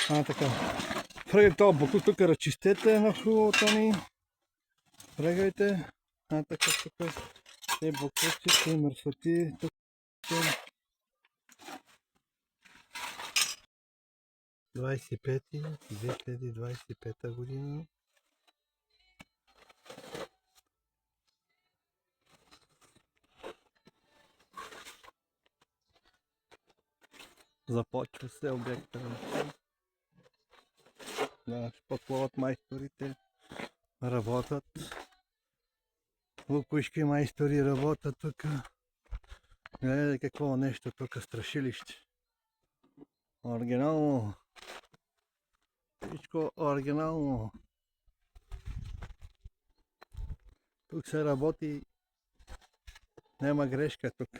Така. Фрегайте този буклук, тук разчистете на хубавото ни. Фрегайте. Така тук. Те буклуци, те мърсоти. Тук. 2025 година. Започва се обекта. Да, шпакловат майсторите. Работят. Лукошки майстори работят тук. Гледайте какво нещо тук, страшилище. Оригинално. Всичко оригинално. Тук се работи. Няма грешка тук.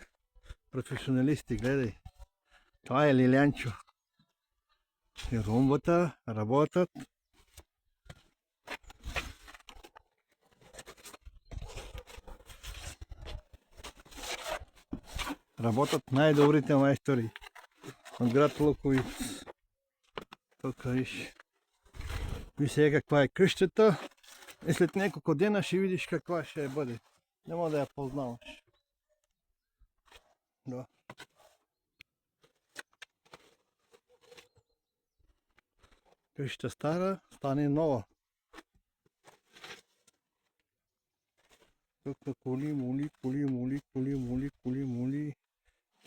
Професионалисти, гледай. Това е Лилянчо. И румбата работят. Работят най-добрите майстори от град Луковиц. Тук виж. Виж сега каква е къщата. И след няколко дена ще видиш каква ще бъде. Няма да я познаваш. Да. Къща стара, стане нова. Тук коли, моли, коли, моли, коли, моли, коли, моли.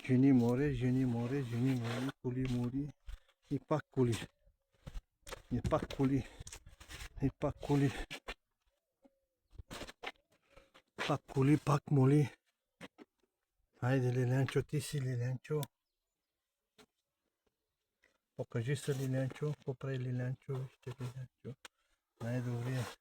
Жени море, жени море, жени моли, коли, моли. И пак коли. И пак коли. И пак коли. Пак коли, пак моли. Хайде, Лилянчо, ти си Лилянчо. Покажи се, Лилянчо. Какво прави Лилянчо? Вижте, Лилянчо. Най-добрият.